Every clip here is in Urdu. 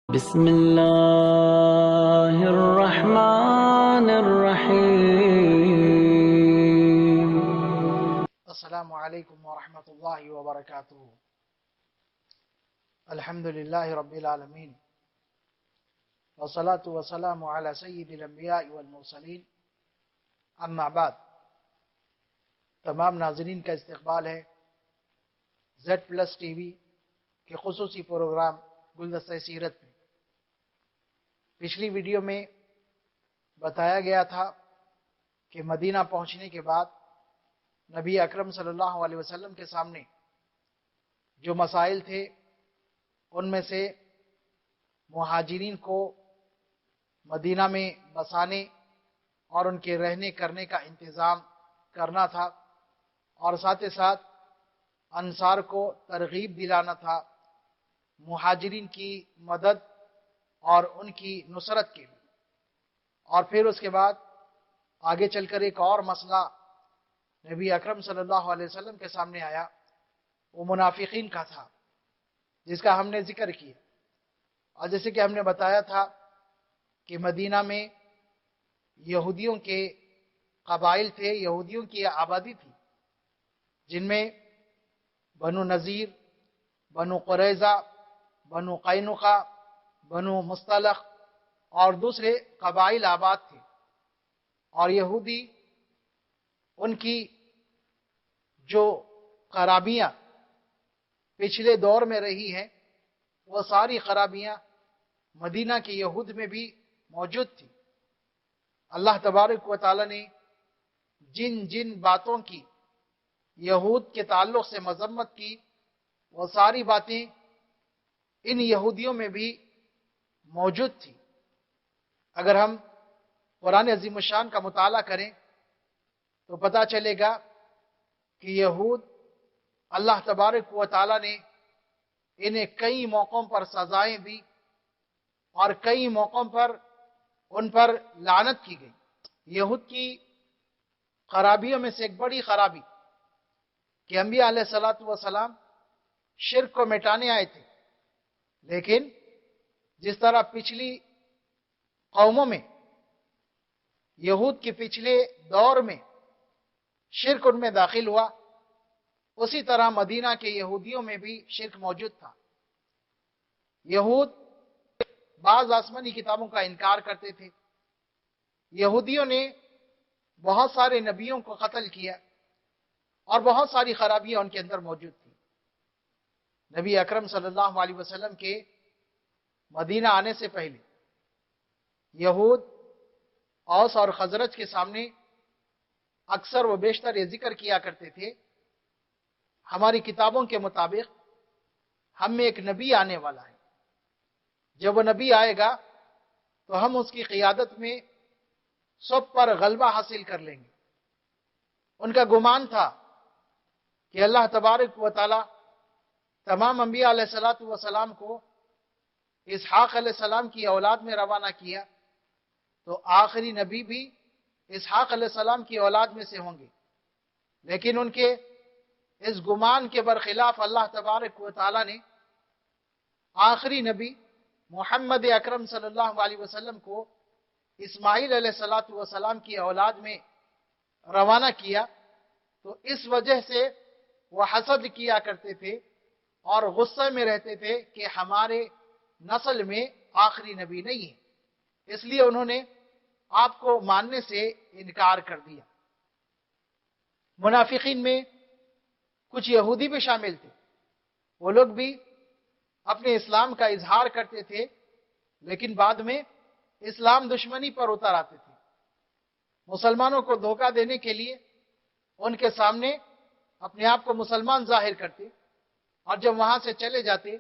بسم اللہ الرحمن الرحیم۔ السلام علیکم ورحمۃ اللہ وبرکاتہ۔ الحمد للہ رب العالمین، والصلاة والسلام علی سید الانبیاء والمرسلین، اما بعد۔ تمام ناظرین کا استقبال ہے زیڈ پلس ٹی وی کے خصوصی پروگرام گلدستہ سیرت میں۔ پچھلی ویڈیو میں بتایا گیا تھا کہ مدینہ پہنچنے کے بعد نبی اکرم صلی اللہ علیہ وسلم کے سامنے جو مسائل تھے ان میں سے مہاجرین کو مدینہ میں بسانے اور ان کے رہنے کرنے کا انتظام کرنا تھا، اور ساتھ ہی ساتھ انصار کو ترغیب دلانا تھا مہاجرین کی مدد اور ان کی نصرت کے لیے۔ اور پھر اس کے بعد آگے چل کر ایک اور مسئلہ نبی اکرم صلی اللہ علیہ وسلم کے سامنے آیا، وہ منافقین کا تھا، جس کا ہم نے ذکر کیا۔ اور جیسے کہ ہم نے بتایا تھا کہ مدینہ میں یہودیوں کے قبائل تھے، یہودیوں کی آبادی تھی، جن میں بنو نذیر، بنو قریظہ، بنو قینقاع، بنو مصطلق اور دوسرے قبائل آباد تھے۔ اور یہودی ان کی جو خرابیاں پچھلے دور میں رہی ہیں، وہ ساری خرابیاں مدینہ کے یہود میں بھی موجود تھی۔ اللہ تبارک و تعالی نے جن جن باتوں کی یہود کے تعلق سے مذمت کی، وہ ساری باتیں ان یہودیوں میں بھی موجود تھی۔ اگر ہم قرآن عظیم الشان کا مطالعہ کریں تو پتہ چلے گا کہ یہود اللہ تبارک و تعالی نے انہیں کئی موقعوں پر سزائیں دی اور کئی موقعوں پر ان پر لعنت کی گئی۔ یہود کی خرابیوں میں سے ایک بڑی خرابی کہ انبیاء علیہ الصلوۃ والسلام شرک کو مٹانے آئے تھے، لیکن جس طرح پچھلی قوموں میں، یہود کے پچھلے دور میں شرک ان میں داخل ہوا، اسی طرح مدینہ کے یہودیوں میں بھی شرک موجود تھا۔ یہود بعض آسمانی کتابوں کا انکار کرتے تھے، یہودیوں نے بہت سارے نبیوں کو قتل کیا اور بہت ساری خرابیاں ان کے اندر موجود تھیں۔ نبی اکرم صلی اللہ علیہ وسلم کے مدینہ آنے سے پہلے یہود اوس اور خزرج کے سامنے اکثر و بیشتر یہ ذکر کیا کرتے تھے، ہماری کتابوں کے مطابق ہم میں ایک نبی آنے والا ہے، جب وہ نبی آئے گا تو ہم اس کی قیادت میں سب پر غلبہ حاصل کر لیں گے۔ ان کا گمان تھا کہ اللہ تبارک و تعالی تمام انبیاء علیہ الصلوۃ والسلام کو اسحاق علیہ السلام کی اولاد میں روانہ کیا، تو آخری نبی بھی اسحاق علیہ السلام کی اولاد میں سے ہوں گے۔ لیکن ان کے اس گمان کے برخلاف اللہ تبارک و تعالی نے آخری نبی محمد اکرم صلی اللہ علیہ وسلم کو اسماعیل علیہ الصلوۃ والسلام کی اولاد میں روانہ کیا، تو اس وجہ سے وہ حسد کیا کرتے تھے اور غصے میں رہتے تھے کہ ہمارے نسل میں آخری نبی نہیں ہے، اس لیے انہوں نے آپ کو ماننے سے انکار کر دیا۔ منافقین میں کچھ یہودی بھی شامل تھے، وہ لوگ بھی اپنے اسلام کا اظہار کرتے تھے، لیکن بعد میں اسلام دشمنی پر اتر آتے تھے۔ مسلمانوں کو دھوکہ دینے کے لیے ان کے سامنے اپنے آپ کو مسلمان ظاہر کرتے، اور جب وہاں سے چلے جاتے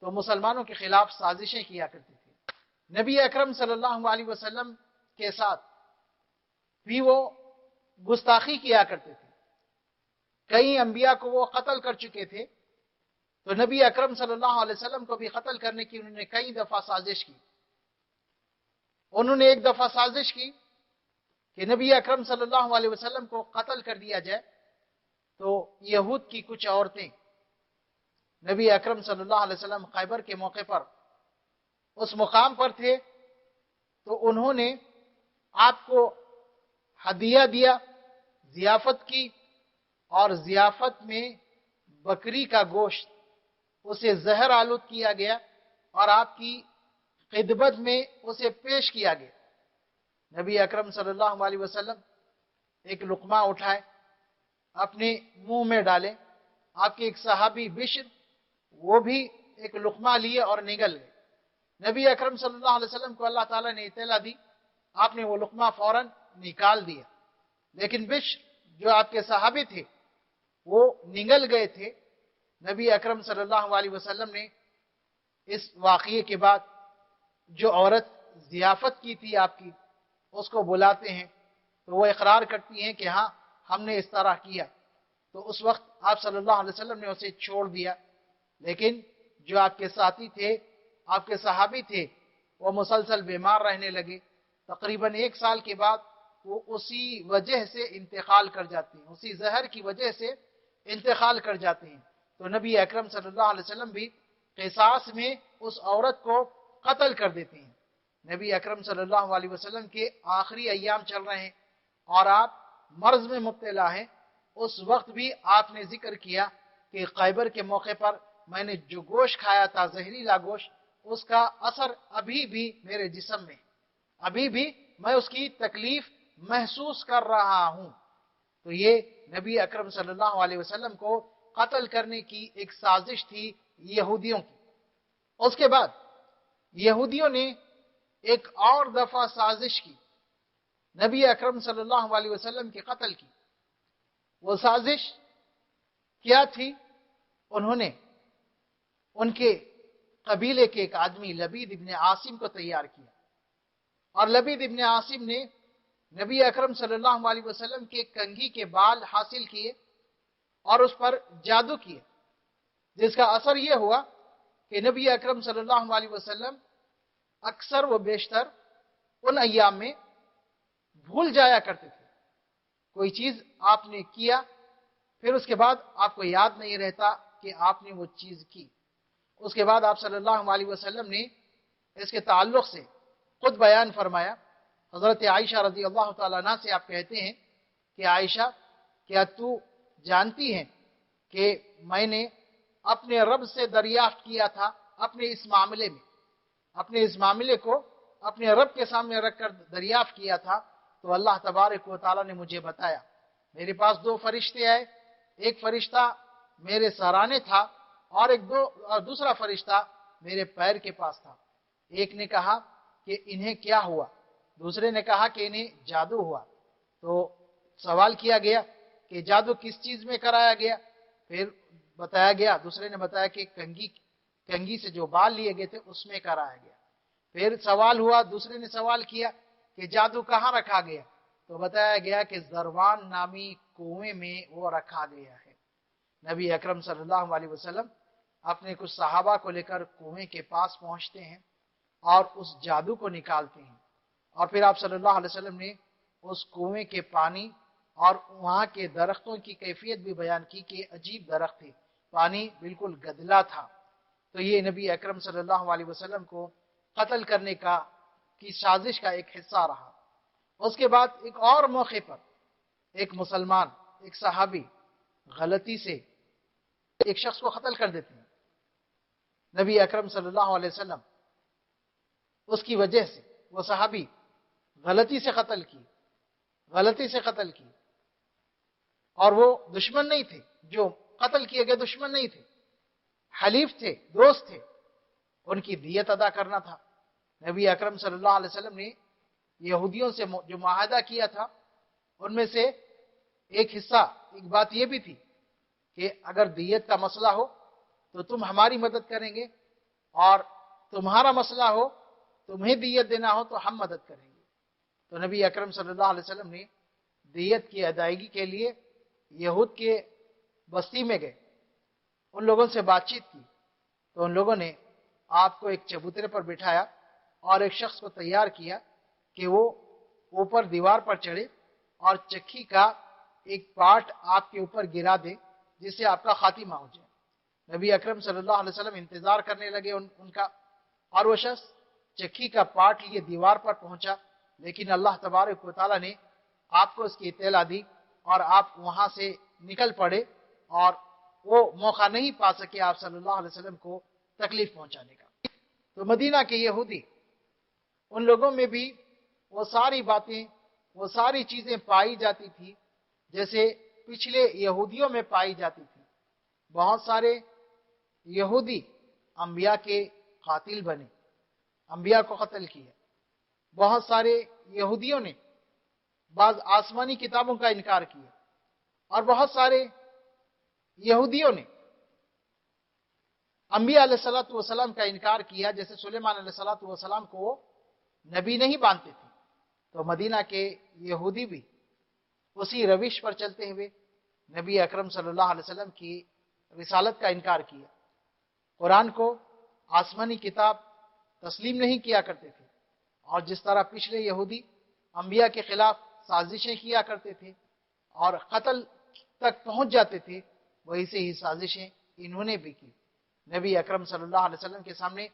تو مسلمانوں کے خلاف سازشیں کیا کرتے تھے۔ نبی اکرم صلی اللہ علیہ وسلم کے ساتھ بھی وہ گستاخی کیا کرتے تھے، کئی انبیاء کو وہ قتل کر چکے تھے، تو نبی اکرم صلی اللہ علیہ وسلم کو بھی قتل کرنے کی انہوں نے کئی دفعہ سازش کی۔ انہوں نے ایک دفعہ سازش کی کہ نبی اکرم صلی اللہ علیہ وسلم کو قتل کر دیا جائے، تو یہود کی کچھ عورتیں نبی اکرم صلی اللہ علیہ وسلم خیبر کے موقع پر اس مقام پر تھے تو انہوں نے آپ کو ہدیہ دیا، ضیافت کی، اور ضیافت میں بکری کا گوشت اسے زہر آلود کیا گیا اور آپ کی خدمت میں اسے پیش کیا گیا۔ نبی اکرم صلی اللہ علیہ وسلم ایک لقمہ اٹھائے، اپنے منہ میں ڈالے۔ آپ کے ایک صحابی بشر وہ بھی ایک لقمہ لیے اور نگل گئے۔ نبی اکرم صلی اللہ علیہ وسلم کو اللہ تعالیٰ نے اطلاع دی، آپ نے وہ لقمہ فوراً نکال دیا، لیکن بشر جو آپ کے صحابی تھے وہ نگل گئے تھے۔ نبی اکرم صلی اللہ علیہ وسلم نے اس واقعے کے بعد جو عورت ضیافت کی تھی آپ کی، اس کو بلاتے ہیں تو وہ اقرار کرتی ہیں کہ ہاں ہم نے اس طرح کیا، تو اس وقت آپ صلی اللہ علیہ وسلم نے اسے چھوڑ دیا۔ لیکن جو آپ کے ساتھی تھے، آپ کے صحابی تھے، وہ مسلسل بیمار رہنے لگے۔ تقریباً 1 سال کے بعد وہ اسی وجہ سے انتقال کر جاتے ہیں، اسی زہر کی وجہ سے انتقال کر جاتے ہیں۔ تو نبی اکرم صلی اللہ علیہ وسلم بھی قصاص میں اس عورت کو قتل کر دیتے ہیں۔ نبی اکرم صلی اللہ علیہ وسلم کے آخری ایام چل رہے ہیں اور آپ مرض میں مبتلا ہیں۔ اس وقت بھی آپ نے ذکر کیا کہ خیبر کے موقع پر میں نے جو گوشت کھایا تھا، زہریلا گوشت، اس کا اثر ابھی بھی میرے جسم میں، ابھی بھی میں اس کی تکلیف محسوس کر رہا ہوں۔ تو یہ نبی اکرم صلی اللہ علیہ وسلم کو قتل کرنے کی ایک سازش تھی یہودیوں کی۔ اس کے بعد یہودیوں نے ایک اور دفعہ سازش کی، نبی اکرم صلی اللہ علیہ وسلم کے قتل کی۔ وہ سازش کیا تھی؟ انہوں نے ان کے قبیلے کے ایک آدمی لبید ابن عاصم کو تیار کیا، اور لبید ابن عاصم نے نبی اکرم صلی اللہ علیہ وسلم کے کنگھی کے بال حاصل کیے اور اس پر جادو کیے، جس کا اثر یہ ہوا کہ نبی اکرم صلی اللہ علیہ وسلم اکثر و بیشتر ان ایام میں بھول جایا کرتے تھے۔ کوئی چیز آپ نے کیا، پھر اس کے بعد آپ کو یاد نہیں رہتا کہ آپ نے وہ چیز کی۔ اس کے بعد آپ صلی اللہ علیہ وسلم نے اس کے تعلق سے خود بیان فرمایا۔ حضرت عائشہ رضی اللہ تعالیٰ عنہ سے آپ کہتے ہیں کہ عائشہ، کیا تو جانتی ہیں کہ میں نے اپنے رب سے دریافت کیا تھا اپنے اس معاملے میں، اپنے اس معاملے کو اپنے رب کے سامنے رکھ کر دریافت کیا تھا، تو اللہ تبارک و تعالیٰ نے مجھے بتایا، میرے پاس 2 فرشتے آئے، ایک فرشتہ میرے سرانے تھا اور دوسرا فرشتہ میرے پیر کے پاس تھا۔ ایک نے کہا کہ انہیں کیا ہوا، دوسرے نے کہا کہ انہیں جادو ہوا۔ تو سوال کیا گیا کہ جادو کس چیز میں کرایا گیا؟ پھر بتایا گیا، دوسرے نے بتایا کہ کنگھی سے جو بال لیے گئے تھے اس میں کرایا گیا۔ پھر سوال ہوا، دوسرے نے سوال کیا کہ جادو کہاں رکھا گیا؟ تو بتایا گیا کہ زروان نامی کنویں میں وہ رکھا گیا ہے۔ نبی اکرم صلی اللہ علیہ وسلم اپنے کچھ صحابہ کو لے کر کنویں کے پاس پہنچتے ہیں اور اس جادو کو نکالتے ہیں، اور پھر آپ صلی اللہ علیہ وسلم نے اس کنویں کے پانی اور وہاں کے درختوں کی کیفیت بھی بیان کی کہ عجیب درخت تھے، پانی بالکل گدلا تھا۔ تو یہ نبی اکرم صلی اللہ علیہ وسلم کو قتل کرنے کی سازش کا ایک حصہ رہا۔ اس کے بعد ایک اور موقع پر ایک مسلمان، ایک صحابی غلطی سے ایک شخص کو قتل کر دیتے ہیں۔ نبی اکرم صلی اللہ علیہ وسلم اس کی وجہ سے وہ صحابی غلطی سے قتل کی، اور وہ دشمن نہیں تھے، جو قتل کیے گئے دشمن نہیں تھے، حلیف تھے، دوست تھے، ان کی دیت ادا کرنا تھا۔ نبی اکرم صلی اللہ علیہ وسلم نے یہودیوں سے جو معاہدہ کیا تھا ان میں سے ایک حصہ، ایک بات یہ بھی تھی کہ اگر دیت کا مسئلہ ہو تو تم ہماری مدد کریں گے، اور تمہارا مسئلہ ہو، تمہیں دیت دینا ہو تو ہم مدد کریں گے۔ تو نبی اکرم صلی اللہ علیہ وسلم نے دیت کی ادائیگی کے لیے یہود کے بستی میں گئے، ان لوگوں سے بات چیت کی، تو ان لوگوں نے آپ کو ایک چبوترے پر بٹھایا اور ایک شخص کو تیار کیا کہ وہ اوپر دیوار پر چڑھے اور چکی کا ایک پارٹ آپ کے اوپر گرا دے جس سے آپ کا خاتمہ ہو جائے۔ نبی اکرم صلی اللہ علیہ وسلم انتظار کرنے لگے ان کا، اور وہ شخص چکی کا پارٹ لیے دیوار پر پہنچا، لیکن اللہ تبارک و تعالیٰ نے آپ کو اس کی اطلاع دی اور آپ وہاں سے نکل پڑے اور وہ موقع نہیں پا سکے آپ صلی اللہ علیہ وسلم کو تکلیف پہنچانے کا۔ تو مدینہ کے یہودی، ان لوگوں میں بھی وہ ساری باتیں، وہ ساری چیزیں پائی جاتی تھی جیسے پچھلے یہودیوں میں پائی جاتی تھی۔ بہت سارے یہودی انبیاء کے قاتل بنے، انبیاء کو قتل کیا۔ بہت سارے یہودیوں نے بعض آسمانی کتابوں کا انکار کیا، اور بہت سارے یہودیوں نے انبیاء علیہ الصلوۃ والسلام کا انکار کیا، جیسے سلیمان علیہ الصلوۃ والسلام کو نبی نہیں مانتے تھے۔ تو مدینہ کے یہودی بھی اسی روش پر چلتے ہوئے نبی اکرم صلی اللہ علیہ وسلم کی رسالت کا انکار کیا، قرآن کو آسمانی کتاب تسلیم نہیں کیا کرتے تھے، اور جس طرح پچھلے یہودی انبیاء کے خلاف سازشیں کیا کرتے تھے اور قتل تک پہنچ جاتے تھے، وہی سے ہی سازشیں انہوں نے بھی کی۔ نبی اکرم صلی اللہ علیہ وسلم کے سامنے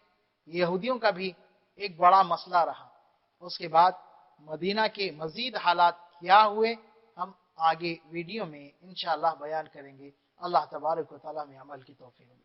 یہودیوں کا بھی ایک بڑا مسئلہ رہا۔ اس کے بعد مدینہ کے مزید حالات کیا ہوئے ہم آگے ویڈیو میں انشاءاللہ بیان کریں گے۔ اللہ تبارک و تعالیٰ میں عمل کی توفیق دے۔